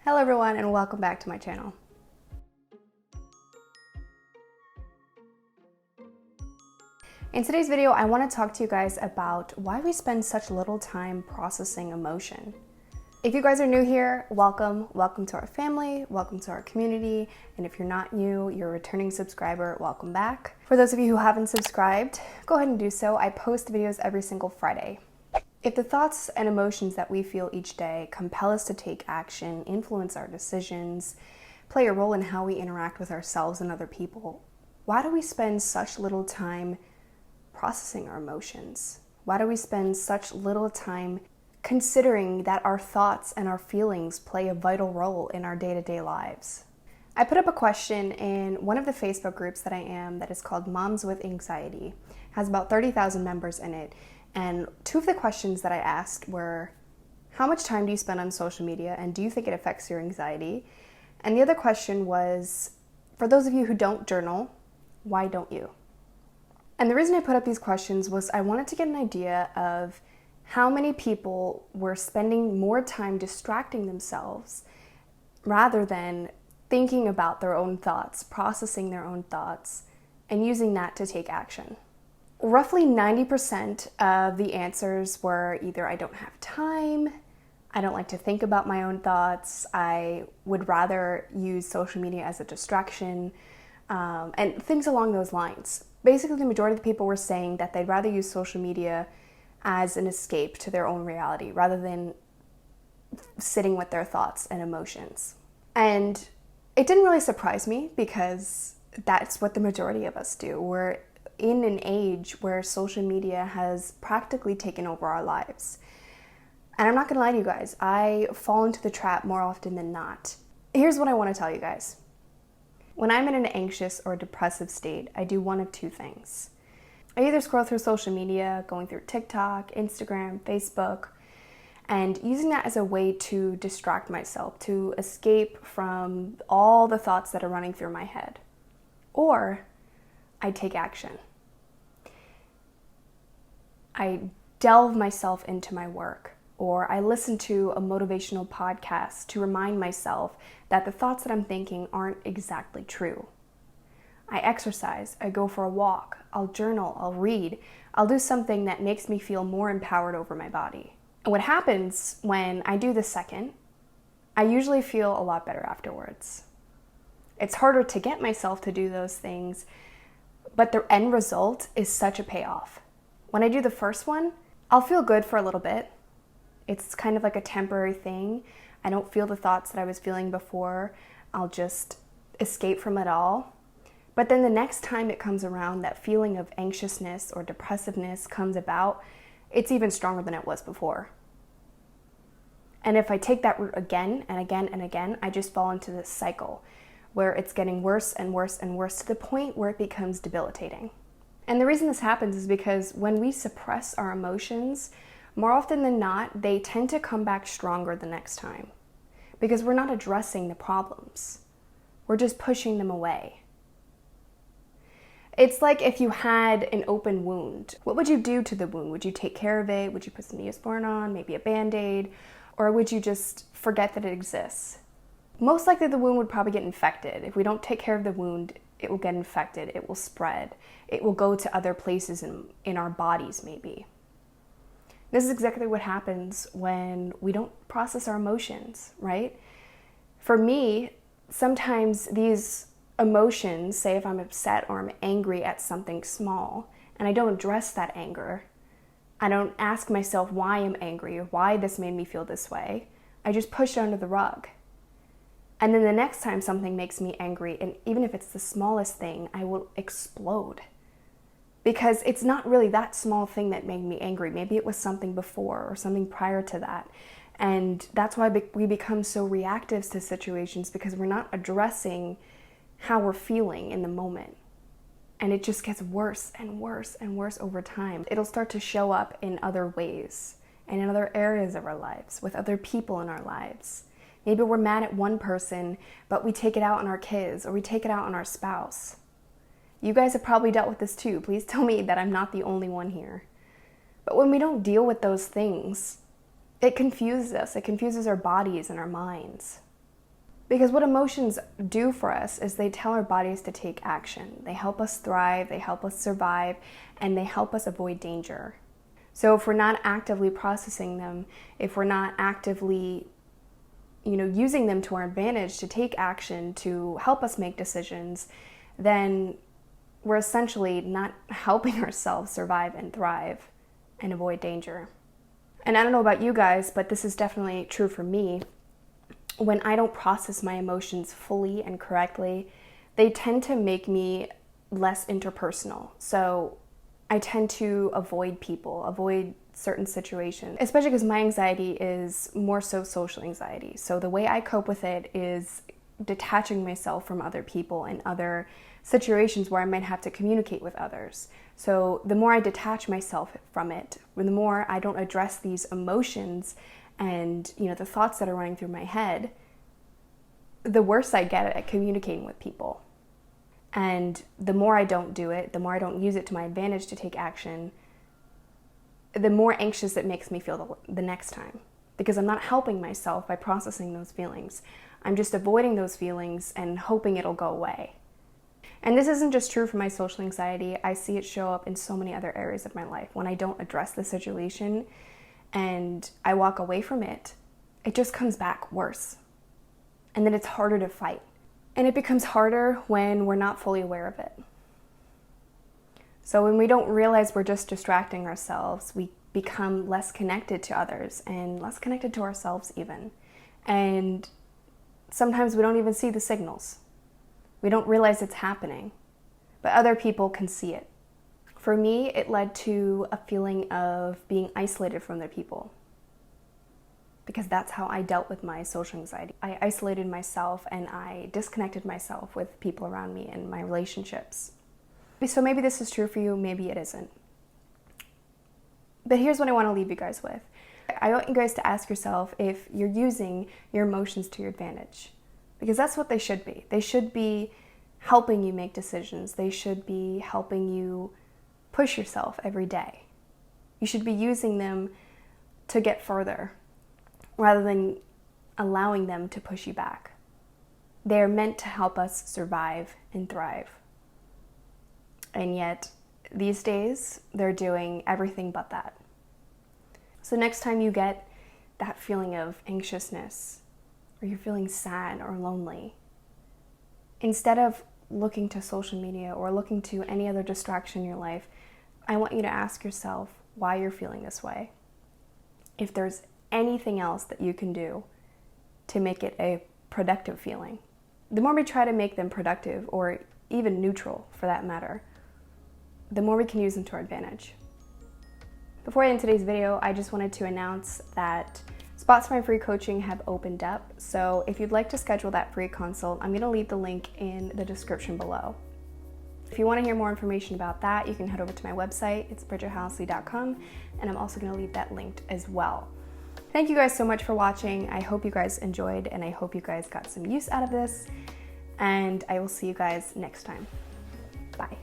Hello everyone and welcome back to my channel. In today's video, I want to talk to you guys about why we spend such little time processing emotion. If you guys are new here, welcome to our family, welcome to our community, and if you're not new, you're a returning subscriber, welcome back. For those of you who haven't subscribed, go ahead and do so. I post videos every single Friday. If the thoughts and emotions that we feel each day compel us to take action, influence our decisions, play a role in how we interact with ourselves and other people, why do we spend such little time processing our emotions? Why do we spend such little time considering that our thoughts and our feelings play a vital role in our day-to-day lives? I put up a question in one of the Facebook groups that I am that is called Moms with Anxiety. It has about 30,000 members in it. And two of the questions that I asked were, how much time do you spend on social media and do you think it affects your anxiety? And the other question was, for those of you who don't journal, why don't you? And the reason I put up these questions was I wanted to get an idea of how many people were spending more time distracting themselves rather than thinking about their own thoughts, processing their own thoughts, and using that to take action. Roughly 90% of the answers were either I don't have time, I don't like to think about my own thoughts, I would rather use social media as a distraction, and things along those lines. Basically, the majority of the people were saying that they'd rather use social media as an escape to their own reality rather than sitting with their thoughts and emotions. And it didn't really surprise me because that's what the majority of us do. We're in an age where social media has practically taken over our lives. And I'm not gonna lie to you guys, I fall into the trap more often than not. Here's what I wanna tell you guys. When I'm in an anxious or depressive state, I do one of two things. I either scroll through social media, going through TikTok, Instagram, Facebook, and using that as a way to distract myself, to escape from all the thoughts that are running through my head. Or I take action. I delve myself into my work, or I listen to a motivational podcast to remind myself that the thoughts that I'm thinking aren't exactly true. I exercise, I go for a walk, I'll journal, I'll read, I'll do something that makes me feel more empowered over my body. And what happens when I do the second, I usually feel a lot better afterwards. It's harder to get myself to do those things, but the end result is such a payoff. When I do the first one, I'll feel good for a little bit. It's kind of like a temporary thing. I don't feel the thoughts that I was feeling before. I'll just escape from it all. But then the next time it comes around, that feeling of anxiousness or depressiveness comes about, it's even stronger than it was before. And if I take that route again and again and again, I just fall into this cycle where it's getting worse and worse and worse to the point where it becomes debilitating. And the reason this happens is because when we suppress our emotions, more often than not, they tend to come back stronger the next time because we're not addressing the problems. We're just pushing them away. It's like if you had an open wound. What would you do to the wound? Would you take care of it? Would you put some Neosporin on, maybe a Band-Aid? Or would you just forget that it exists? Most likely the wound would probably get infected. If we don't take care of the wound, it will get infected, it will spread, it will go to other places in our bodies maybe. This is exactly what happens when we don't process our emotions, right? For me, sometimes these emotions, say if I'm upset or I'm angry at something small, and I don't address that anger, I don't ask myself why I'm angry or why this made me feel this way, I just push it under the rug. And then the next time something makes me angry, and even if it's the smallest thing, I will explode. Because it's not really that small thing that made me angry. Maybe it was something before or something prior to that. And that's why we become so reactive to situations, because we're not addressing how we're feeling in the moment. And it just gets worse and worse and worse over time. It'll start to show up in other ways and in other areas of our lives, with other people in our lives. Maybe we're mad at one person, but we take it out on our kids or we take it out on our spouse. You guys have probably dealt with this too. Please tell me that I'm not the only one here. But when we don't deal with those things, it confuses us. It confuses our bodies and our minds. Because what emotions do for us is they tell our bodies to take action. They help us thrive, they help us survive, and they help us avoid danger. So if we're not actively processing them, if we're not actively, using them to our advantage to take action, to help us make decisions, then we're essentially not helping ourselves survive and thrive and avoid danger. And I don't know about you guys, but this is definitely true for me. When I don't process my emotions fully and correctly, they tend to make me less interpersonal. So I tend to avoid people, avoid certain situations, especially because my anxiety is more so social anxiety. So the way I cope with it is detaching myself from other people and other situations where I might have to communicate with others. So the more I detach myself from it, the more I don't address these emotions and the thoughts that are running through my head, the worse I get at communicating with people. And the more I don't do it, the more I don't use it to my advantage to take action, the more anxious it makes me feel the next time. Because I'm not helping myself by processing those feelings. I'm just avoiding those feelings and hoping it'll go away. And this isn't just true for my social anxiety. I see it show up in so many other areas of my life. When I don't address the situation and I walk away from it, it just comes back worse. And then it's harder to fight. And it becomes harder when we're not fully aware of it. So when we don't realize we're just distracting ourselves, we become less connected to others and less connected to ourselves even. And sometimes we don't even see the signals. We don't realize it's happening, but other people can see it. For me, it led to a feeling of being isolated from other people, because that's how I dealt with my social anxiety. I isolated myself and I disconnected myself with people around me and my relationships. So maybe this is true for you, maybe it isn't. But here's what I want to leave you guys with. I want you guys to ask yourself if you're using your emotions to your advantage. Because that's what they should be. They should be helping you make decisions. They should be helping you push yourself every day. You should be using them to get further rather than allowing them to push you back. They're meant to help us survive and thrive. And yet, these days, they're doing everything but that. So next time you get that feeling of anxiousness, or you're feeling sad or lonely, instead of looking to social media or looking to any other distraction in your life, I want you to ask yourself why you're feeling this way. If there's anything else that you can do to make it a productive feeling. The more we try to make them productive, or even neutral for that matter, the more we can use them to our advantage. Before I end today's video, I just wanted to announce that spots for my free coaching have opened up. So if you'd like to schedule that free consult, I'm going to leave the link in the description below. If you want to hear more information about that, you can head over to my website. It's bridgethallesley.com, and I'm also going to leave that linked as well. Thank you guys so much for watching. I hope you guys enjoyed, and I hope you guys got some use out of this, and I will see you guys next time. Bye.